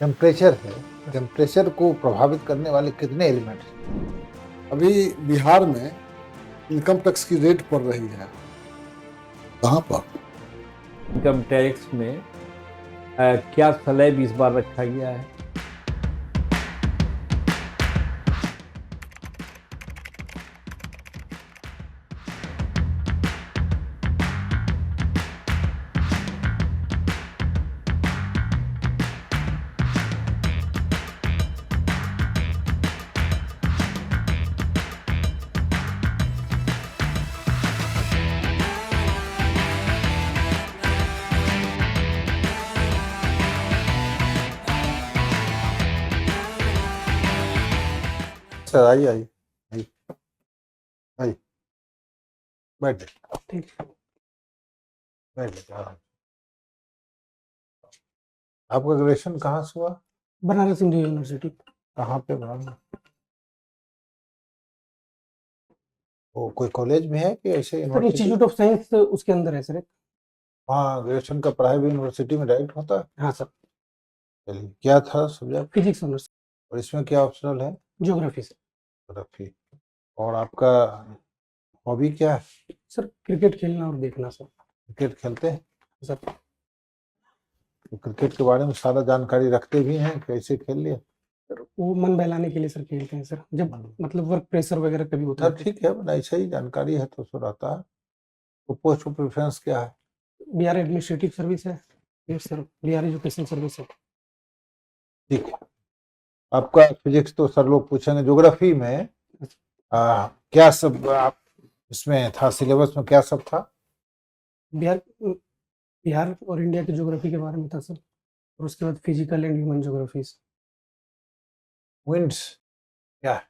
Temperature है। Temperature को प्रभावित करने वाले कितने एलिमेंट्स? अभी बिहार में इनकम टैक्स की रेट पड़ रही है। कहाँ पर? इनकम टैक्स में क्या स्लैब इस बार रखा गया है? सर आइए आइए आइए आइए, बैठ जाइए। ठीक। बैठ जाइए आराम से। आपका ग्रेजुएशन कहाँ से हुआ? बनारस हिंदू यूनिवर्सिटी। कहाँ पे बना? वो कोई कॉलेज में है कि ऐसे sir university? Institute of science उसके अंदर है सर एक। हाँ, ग्रेजुएशन का पढ़ाई भी यूनिवर्सिटी में डायरेक्ट होता है? हाँ सर, चलिए, क्या था सब्जेक्ट फिजिक्स ऑनर्स, और इसमें क्या ऑप्शनल है? Geography sir. ज्योग्राफी। और आपका हॉबी क्या है? सर क्रिकेट खेलना और देखना सर। क्रिकेट खेलते हैं? सर तो क्रिकेट के बारे में सारा जानकारी रखते भी हैं, कैसे खेल लिया? सर वो मन बहलाने के लिए सर खेलते हैं सर, जब मतलब वर्क प्रेशर वगैरह कभी होता ना है। ठीक है, बस ऐसा ही जानकारी है तो सो रहता है। तो पोस्ट ऑफ प्रेफरेंस क्या है? बिहार एडमिनिस्ट्रेटिव सर्विस है, फिर सर बिहार एजुकेशन सर्विस है। ठीक है। आपका फिजिक्स तो सर लोग पूछेंगे। ज्योग्राफी में क्या सब आप इसमें था, सिलेबस में क्या सब था? बिहार बिहार और इंडिया की ज्योग्राफी के बारे में था सर, और उसके बाद physical and human geographies. Winds क्या है?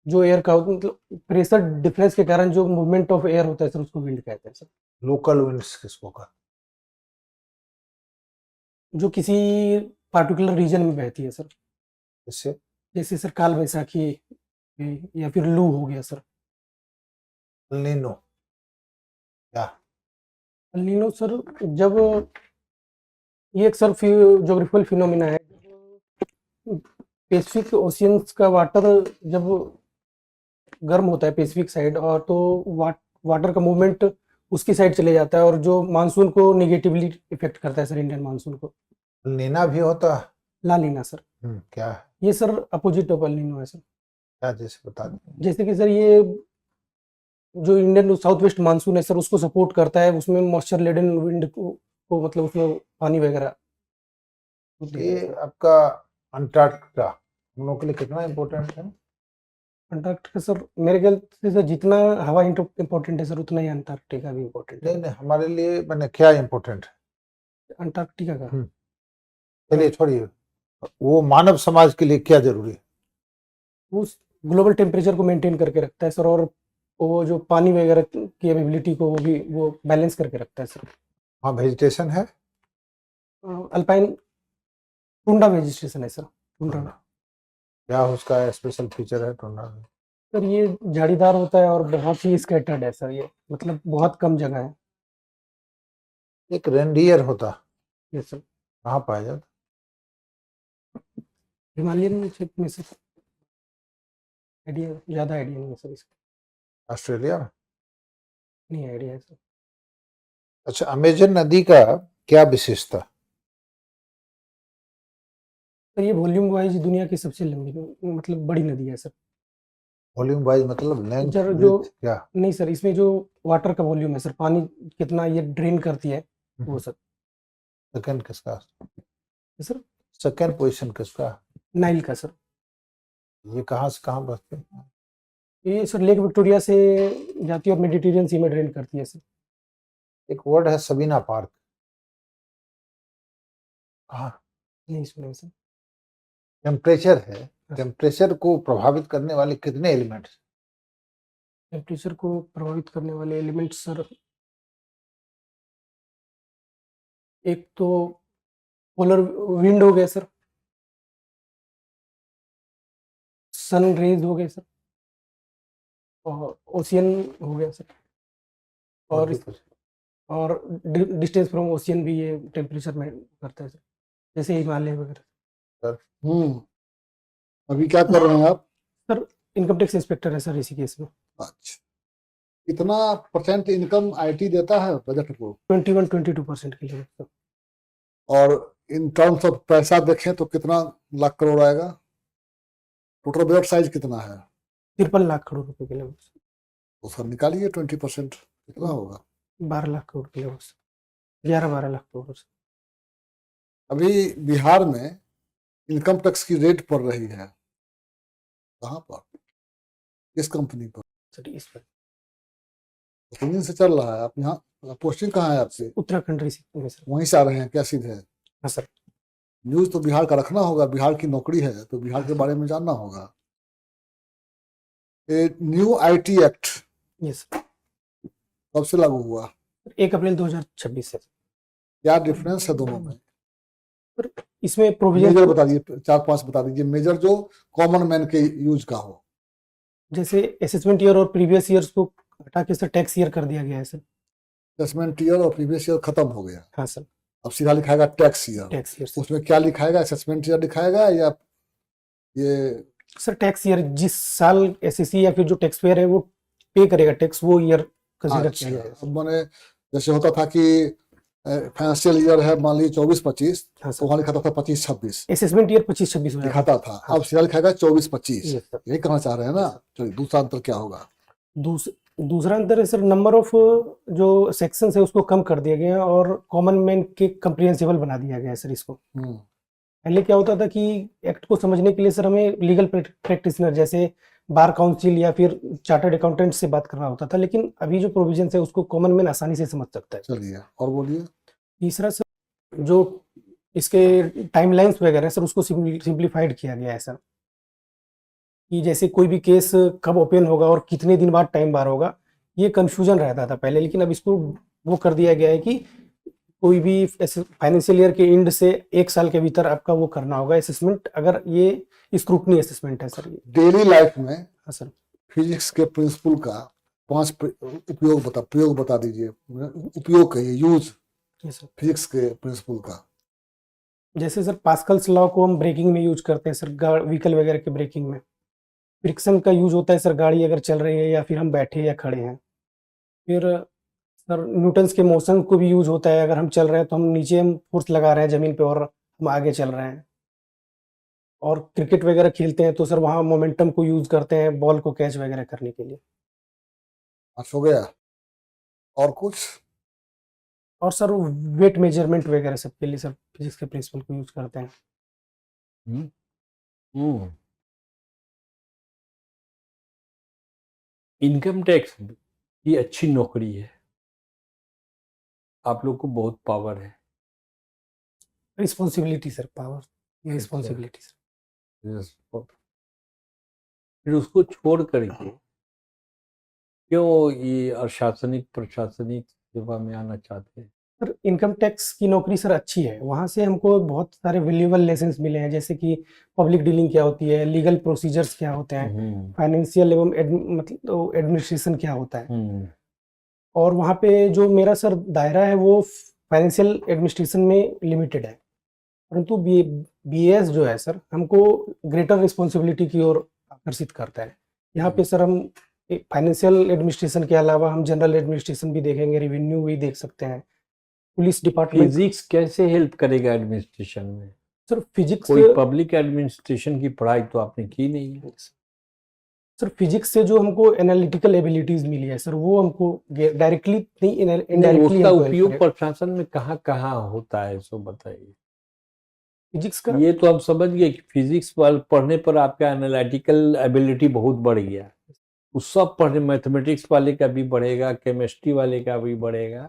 जो एयर का मतलब प्रेशर डिफरेंस के कारण जो मूवमेंट ऑफ एयर होता है सर, उसको विंड कहते हैं सर। लोकल विंड्स किसको का? जो किसी पार्टिकुलर रीजन में बहती है सर, इससे जैसे सर काल बैसाखी या फिर लू हो गया सर। लीनो क्या? लीनो सर, जब ये एक सर ज्योग्राफिकल फिनोमिना है, पैसिफिक ओशियंस का वाटर जब गर्म होता है पैसिफिक साइड, और तो वाटर का मूवमेंट उसकी साइड चले जाता है, और जो मानसून को निगेटिवली इफेक्ट करता है सर, इंडियन मानसून को। लीना भी होता है? ला लीना सर, क्या है? ये sir opposite of El Nino है सर। क्या जैसे बता दें। जैसे कि सर ये जो इंडियन साउथ वेस्ट मानसून है सर, उसको सपोर्ट करता है, उसमें मॉइस्चर लेडन विंड को मतलब उसमें पानी वगैरह। ये आपका अंटार्कटिका हम लोग के लिए कितना इम्पोर्टेंट है? अंटार्कटिका सर मेरे ख्याल से सर जितना हवा इम्पोर्टेंट है सर, उतना ही अंटार्कटिका भी इम्पोर्टेंट है। नहीं नहीं, हमारे लिए मैंने क्या इम्पोर्टेंट है? अंटार्कटिका का चलिए छोड़िए, वो मानव समाज के लिए क्या जरूरी है? वो ग्लोबल टेम्परेचर को मेंटेन करके रखता है सर, और वो जो पानी वगैरह की अवेबिलिटी को वो बैलेंस करके रखता है सर। हाँ, वेजिटेशन है? अल्पाइन टुंडा वेजिटेशन है सर, टुंड्रा। क्या उसका स्पेशल फीचर है टुंड्रा में? सर ये झाड़ीदार होता है और बहुत ही स्कैटर्ड है सर, ये मतलब बहुत कम जगह है। एक रेंडियर होता, ये सर कहाँ पाया जाता? हिमालयन क्षेत्र में सर, आइडिया ज़्यादा आइडिया नहीं है सर इसका। ऑस्ट्रेलिया में? नहीं आइडिया है सर। अच्छा, अमेजन नदी का क्या विशेषता? सर ये वॉल्यूम वाइज दुनिया की सबसे लंबी मतलब बड़ी नदी है सर। वॉल्यूम वाइज मतलब लेंथ सर जो ब्रेथ क्या? नहीं सर, इसमें जो वाटर का वॉल्यूम है सर, पानी कितना ये ड्रेन करती है वो सर। सेकंड किसका? सर सेकंड पोजीशन किसका? नाइल का सर। ये कहाँ से कहाँ बसते हैं? ये सर लेक विक्टोरिया से जाती है और मेडिटेरियन सी में ड्रेन करती है सर। एक वर्ड है सबीना पार्क, कहाँ? नहीं सुना है सर। टेम्परेचर है। टेम्परेचर को प्रभावित करने वाले कितने एलिमेंट्स? टेम्परेचर को प्रभावित करने वाले एलिमेंट सर, एक तो पोलर विंड हो गया सर, सन रेज हो गए सर, और ओशियन हो गया सर, और भी कुछ? और डिस्टेंस फ्रॉम ओशियन भी ये टेम्परेचर में करता है सर, जैसे हिमालय वगैरह। अभी क्या कर रहे हैं आप? सर इनकम टैक्स इंस्पेक्टर है सर इसी केस में। अच्छा, कितना % इनकम आईटी देता है बजट को? 21-22% के लिए सर। और इन टर्म्स ऑफ पैसा देखें तो कितना लाख करोड़ आएगा? टोटल बजट साइज कितना है? 53 लाख करोड़ रुपए के लिए तो सर निकालिए 20% कितना होगा? 12 लाख करोड़ के लिए 11-12 लाख करोड़ सर। अभी बिहार में इनकम टैक्स की रेट पड़ रही है, कहाँ पर, किस कंपनी पर? सर इस पर कितने दिन से चल रहा है? आप यहाँ पोस्टिंग कहाँ है आपसे? उत्तराखंड रिसिप्ट में सर। वहीं से आ रहे हैं क्या सीधे? हाँ सर। न्यूज तो बिहार का रखना होगा, बिहार की नौकरी है तो बिहार के बारे में जानना होगा। ये new IT act yes sir. कब से लागू हुआ? 1 अप्रैल 2026 से। क्या डिफरेंस है दोनों में? इसमें प्रोविजन मेजर बता दीजिए, 4-5 बता दीजिए मेजर, जो कॉमन मैन के यूज का हो। जैसे असेसमेंट ईयर और प्रीवियस ईयर्स को हटा के सर टैक्स ईयर कर दिया गया है सर। असेसमेंट ईयर और प्रीवियस ईयर खत्म हो गया, हाँ सर। अब सीधा लिखाएगा टैक्स ईयर। टैक्स ईयर उसमें क्या लिखाएगा? असेसमेंट ईयर लिखाएगा या ये? सर टैक्स ईयर जिस साल एसएससी या फिर जो टैक्स पेयर है वो पे करेगा टैक्स, वो ईयर कंसीडर किया अच्छा, जाएगा। अब मैंने जैसे होता था कि फाइनेंशियल ईयर है मान लीजिए 24-25, हाँ तो सर। वहाँ लिखा था 25-26 असेसमेंट ईयर 25-26 हो जाता दिखाता था, हाँ। अब सीधा लिखाएगा 24-25। है सर। यही कहना चाह रहे हैं ना? चलिए, दूसरा अंतर क्या होगा? दूसरा अंतर है सर नंबर ऑफ जो सेक्शंस है उसको कम कर दिया गया और कॉमन मैन के कंप्रिहेंसिबल बना दिया गया है सर इसको। पहले क्या होता था कि एक्ट को समझने के लिए सर हमें लीगल प्रैक्टिशनर जैसे बार काउंसिल या फिर चार्टर्ड अकाउंटेंट से बात करना होता था, लेकिन अभी जो प्रोविजन है उसको कॉमन मैन आसानी से समझ सकता है। चलिए और बोलिए। तीसरा सर जो इसके टाइमलाइंस वगैरह सर उसको सिंप्लीफाइड किया गया है सर, कि जैसे कोई भी केस कब ओपन होगा और कितने दिन बाद टाइम बार होगा, ये कंफ्यूजन रहता था पहले, लेकिन अब इसको वो कर दिया गया है कि कोई भी फाइनेंशियल ईयर के एंड से 1 साल के भीतर आपका वो करना होगा असेसमेंट, अगर ये स्क्रूटनी असेसमेंट है सर। ये डेली लाइफ में हाँ सर। फिजिक्स के प्रिंसिपल का 5 प्रयोग बता दीजिए, उपयोग कहिए, यूज सर फिजिक्स के प्रिंसिपल का। जैसे सर पास्कल्स लॉ को हम ब्रेकिंग में यूज करते हैं सर, व्हीकल वगैरह के ब्रेकिंग में। फ्रिक्शन का यूज होता है सर गाड़ी अगर चल रही है या फिर हम बैठे या खड़े हैं। फिर सर न्यूटन्स के मोशन को भी यूज होता है, अगर हम चल रहे हैं तो हम नीचे हम फोर्स लगा रहे हैं जमीन पे और हम आगे चल रहे हैं। और क्रिकेट वगैरह खेलते हैं तो सर वहाँ मोमेंटम को यूज करते हैं बॉल को कैच वगैरह करने के लिए। हो गया और कुछ? और सर वेट मेजरमेंट वगैरह सबके लिए सर फिजिक्स के प्रिंसिपल को यूज करते हैं। इनकम टैक्स की अच्छी नौकरी है, आप लोग को बहुत पावर है। Responsibility sir, power responsibility sir. फिर उसको छोड़ करके क्यों ये प्रशासनिक सेवा में आना चाहते हैं? सर इनकम टैक्स की नौकरी सर अच्छी है, वहाँ से हमको बहुत सारे वैल्यूएबल लेसन्स मिले हैं, जैसे कि पब्लिक डीलिंग क्या होती है, लीगल प्रोसीजर्स क्या होते हैं, फाइनेंशियल एवं मतलब एडमिनिस्ट्रेशन क्या होता है। और वहाँ पे जो मेरा सर दायरा है वो फाइनेंशियल एडमिनिस्ट्रेशन में लिमिटेड है, परंतु बीएएस जो है सर हमको ग्रेटर रिस्पॉन्सिबिलिटी की ओर आकर्षित करता है। यहाँ पे सर हम फाइनेंशियल एडमिनिस्ट्रेशन के अलावा हम जनरल एडमिनिस्ट्रेशन भी देखेंगे, रेवेन्यू भी देख सकते हैं, पुलिस डिपार्टमेंट। फिजिक्स कैसे हेल्प करेगा एडमिनिस्ट्रेशन में? सर फिजिक्स कोई पब्लिक एडमिनिस्ट्रेशन की पढ़ाई तो आपने की नहीं है। सर फिजिक्स से जो हमको एनालिटिकल एबिलिटीज मिली है सर वो हमको डायरेक्टली नहीं इनडायरेक्टली उसका उपयोग प्रशासन में कहाँ कहाँ होता है, सो बताइए। फिजिक्स का ये तो हम समझ गए कि फिजिक्स पढ़ने पर आपका एनालिटिकल एबिलिटी बहुत बढ़ गया, उस सब पढ़ने मैथमेटिक्स वाले का भी बढ़ेगा, केमिस्ट्री वाले का भी बढ़ेगा,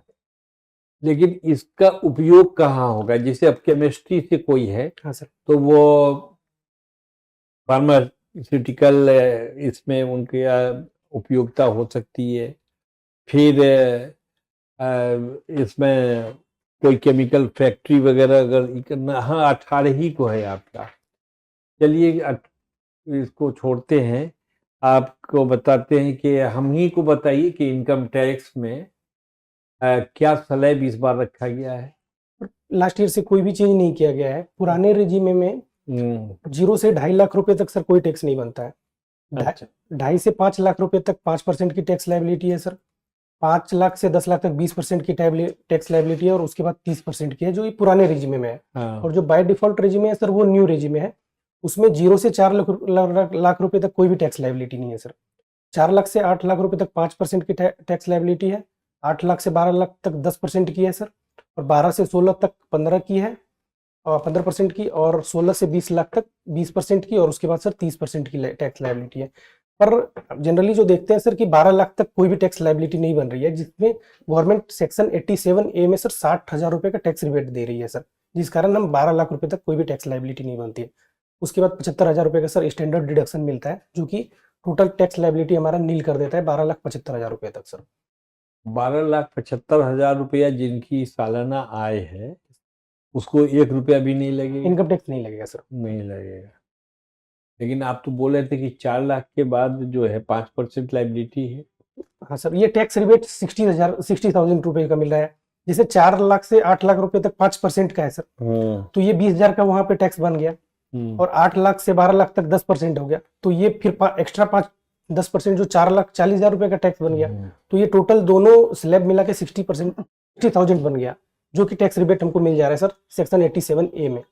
लेकिन इसका उपयोग कहाँ होगा? जैसे अब केमिस्ट्री से कोई है, हाँ सर, तो वो फार्मास्यूटिकल इसमें उनकी उपयोगिता हो सकती है। फिर इसमें कोई केमिकल फैक्ट्री वगैरह अगर हाँ 18 ही को है आपका। चलिए इसको छोड़ते हैं, आपको बताते हैं कि हम ही को बताइए कि इनकम टैक्स में क्या स्लैब इस बार रखा गया है? लास्ट ईयर से कोई भी चेंज नहीं किया गया है। पुराने रेजिमे में 0 से 2.5 लाख रुपए तक सर कोई टैक्स नहीं बनता है। अच्छा 2.5 से 5 लाख रुपए तक 5% की टैक्स लायबिलिटी है सर। 5 लाख से 10 लाख तक 20% की टैक्स लायबिलिटी है, और उसके बाद 30% की है, जो ये पुराने रेजिमे में है। हाँ और जो बाय डिफॉल्ट रेजिमे है सर, वो न्यू रेजिमे है। उसमें 0 से 4 लाख रुपए तक कोई भी टैक्स लायबिलिटी नहीं है सर। 4 लाख से 8 लाख रुपए तक 5% की टैक्स लायबिलिटी है। 8 लाख से 12 लाख तक 10% की है सर। और 12 से 16 तक 15 की है, और 15% की। और 16 से 20 लाख तक 20% की, और उसके बाद सर 30% की टैक्स लायबिलिटी है। पर जनरली जो देखते हैं सर कि 12 लाख तक कोई भी टैक्स लायबिलिटी नहीं बन रही है, जिसमें गवर्नमेंट सेक्शन 87A में सर 60,000 रुपए का टैक्स रिबेट दे रही है सर, जिस कारण हम 12 लाख रुपए तक कोई भी टैक्स लायबिलिटी नहीं बनती है। उसके बाद 75,000 रुपए का सर स्टैंडर्ड डिडक्शन मिलता है, जो कि टोटल टैक्स लायबिलिटी हमारा नील कर देता है 12,75,000 रुपए तक सर। 12,75,000 रुपया जिनकी सालाना आय है उसको 1 रुपया भी नहीं लगेगा? इनकम टैक्स नहीं लगेगा सर। नहीं लगेगा। लेकिन आप तो बोल रहे थे कि 4 लाख के बाद जो है 5% लायबिलिटी है। हाँ सर, ये टैक्स रिबेट 60,000 रुपए का मिल रहा है। जैसे 4 लाख से 8 लाख रुपए तक 5% का है सर, तो ये 20,000 का वहां पे टैक्स बन गया। और 8 लाख से 12 लाख तक 10% हो गया, तो ये फिर एक्स्ट्रा 10% जो 4,40,000 रुपए का टैक्स बन गया। तो ये टोटल दोनों स्लैब मिला के 60,000 बन गया, जो कि टैक्स रिबेट हमको मिल जा रहा है सर सेक्शन 87A में।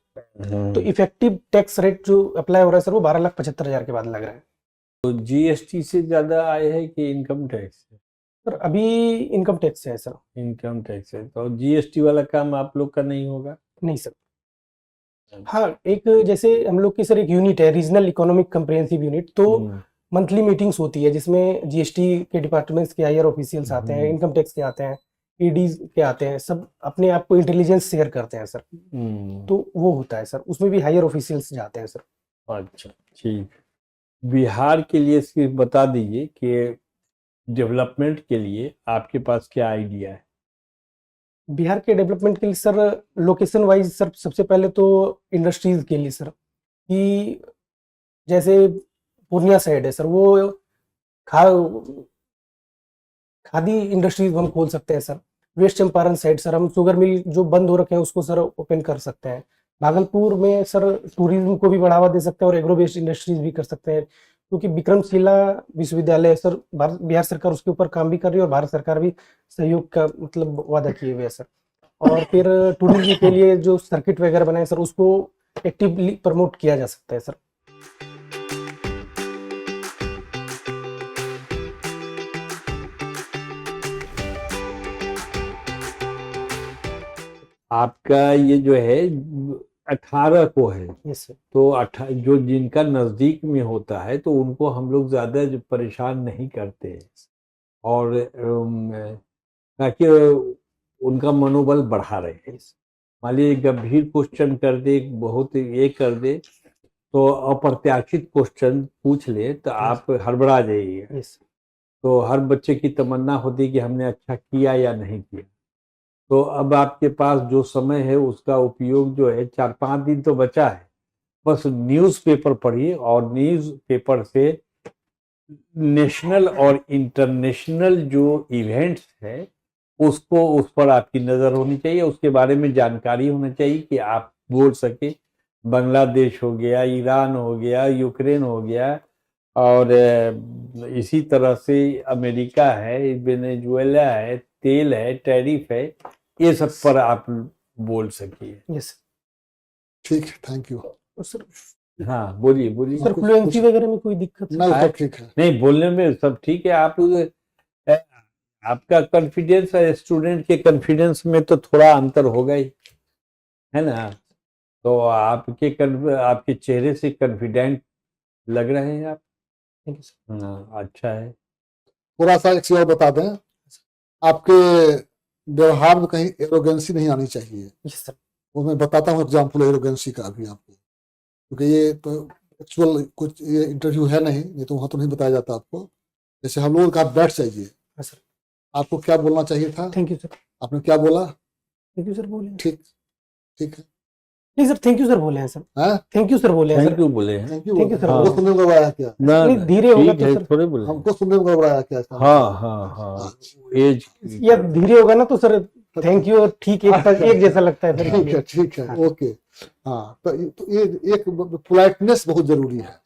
तो इफेक्टिव टैक्स रेट जो अप्लाई हो रहा है सर, वो 12,75,000 के बाद लग रहा है। तो जीएसटी से ज्यादा आय है कि इनकम टैक्स है? सर अभी इनकम टैक्स है सर। इनकम टैक्स है, तो जीएसटी वाला काम आप लोग का नहीं होगा? नहीं सर। हाँ, एक जैसे हम लोग की सर एक यूनिट है, रीजनल इकोनॉमिक कंप्रिहेंसिव यूनिट, तो मंथली मीटिंग्स होती है जिसमें जीएसटी के डिपार्टमेंट्स के हायर ऑफिशियल्स आते हैं, इनकम टैक्स के आते हैं, ईडी के आते हैं, सब अपने आप को इंटेलिजेंस शेयर करते हैं सर। तो वो होता है सर, उसमें भी हायर ऑफिशियल्स जाते हैं सर। अच्छा ठीक। बिहार के लिए सिर्फ बता दीजिए कि डेवलपमेंट के लिए आपके पास क्या आइडिया है? बिहार के डेवलपमेंट के लिए सर लोकेशन वाइज सर सबसे पहले तो इंडस्ट्रीज के लिए सर, कि जैसे पूर्णिया साइड है सर, वो खादी इंडस्ट्रीज हम खोल सकते हैं sir. West Champaran side sir हम शुगर मिल जो बंद हो रखे हैं उसको सर ओपन कर सकते हैं। भागलपुर में सर टूरिज्म को भी बढ़ावा दे सकते हैं और एग्रो बेस्ड इंडस्ट्रीज भी कर सकते हैं, क्योंकि विक्रमशिला विश्वविद्यालय सर बिहार सरकार उसके ऊपर काम भी कर रही है, और भारत सरकार भी सहयोग का मतलब वादा किए हुए है सर। और फिर टूरिज्म के लिए जो सर्किट वगैरह बनाए सर, उसको एक्टिवली प्रमोट किया जा सकता है सर। आपका ये जो है 18 को है, यस सर। तो जो जिनका नजदीक में होता है तो उनको हम लोग ज्यादा परेशान नहीं करते हैं, और ताकि उनका मनोबल बढ़ा रहे। मान लीजिए गंभीर क्वेश्चन कर दे, बहुत ये कर दे, तो अप्रत्याशित क्वेश्चन पूछ ले तो आप हड़बड़ा जाइए। यस। तो हर बच्चे की तमन्ना होती है कि हमने अच्छा किया या नहीं किया। तो अब आपके पास जो समय है उसका उपयोग जो है 4-5 दिन तो बचा है, बस न्यूज़पेपर पढ़िए, और न्यूज़पेपर से नेशनल और इंटरनेशनल जो इवेंट्स है उसको उस पर आपकी नज़र होनी चाहिए, उसके बारे में जानकारी होनी चाहिए कि आप बोल सके। बांग्लादेश हो गया, ईरान हो गया, यूक्रेन हो गया, और इसी तरह से अमेरिका है, वेनेजुएला है, तेल है, टैरिफ है, ये सब पर आप बोल सकिए। यस ठीक है, थैंक यू सर। हाँ बोलिए बोलिए। सर फ्लुएंसी वगैरह में कोई दिक्कत नहीं, सब ठीक है। नहीं, बोलने में सब ठीक है। आपका कॉन्फिडेंस है, स्टूडेंट के कॉन्फिडेंस में तो थोड़ा अंतर होगा ही, है ना? तो आपके चेहरे से कॉन्फिडेंट लग रहे हैं आप। Thank you sir. हाँ, अच्छा है। थोड़ा सा एक चीज और बता दें, आपके व्यवहार में कहीं एरोगेंसी नहीं आनी चाहिए। Yes sir. वो मैं बताता हूँ एग्जाम्पल एरोगेंसी का अभी आपको, क्योंकि ये तो एक्चुअल कुछ ये इंटरव्यू है नहीं, ये तो वहाँ तो नहीं बताया जाता आपको। जैसे हम लोगों का आप बैठ जाइए, सर आपको क्या बोलना चाहिए था? Thank you sir. आपने क्या बोला? थैंक यू सर बोले। ठीक, ठीक है। नहीं सर, थैंक यू सर बोले हैं सर। हाँ, थैंक यू सर बोले हैं थैंक सर। यू बोले हैं। Thank you. Thank you, sir। हमको सुनने में गड़बड़ाया क्या? ना नहीं, धीरे होगा ठीक तो है, सर। थोड़े बोले। हमको सुनने में गड़बड़ाया क्या? हाँ हाँ हाँ, एज या धीरे होगा ना तो सर थैंक यू ठीक एक जैसा लगता है सर। ठीक है, ठीक है, हाँ। ओके। हाँ, तो ये एक पोलाइटनेस बहुत जरूरी है,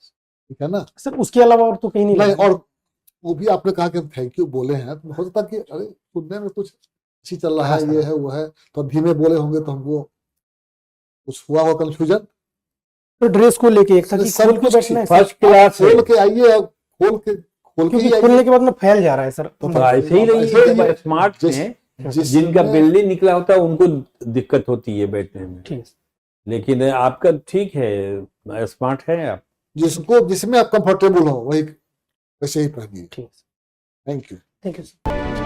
ठीक है ना। सर उसके अलावा और तो कहीं नहीं नहीं, लगा। और वो भी आपने कहा कि हम थैंक यू बोले हैं, तो हो सकता है कि अरे सुनने में कुछ अच्छी चल रहा हाँ है, सर। ये है वो है, तो धीमे बोले होंगे तो हमको कुछ हुआ हो कंफ्यूजन। तो ड्रेस को लेके एक था कि सब खोल के कुछ बैठना है सर, फर्स्ट क्लास है। खोल के आइए, अब खोल के ही क्योंकि आइए। खोलने के बाद में फैल जा रहा है सर। तो तो ऐसे ही रहिए, ऐसे ही जब स्मार्ट जिस- हैं, जिसमें- जिनका बिल्ली निकला होता है उनको दिक्कत होती है बैठने में, ठीक है सर। लेकिन आपका ठीक है, स्मार्ट है आप। जिसको जिसमें आप कंफर्टेबल हो वही वैसे ही पहनिए। ठीक है sir. Thank you. Thank you sir.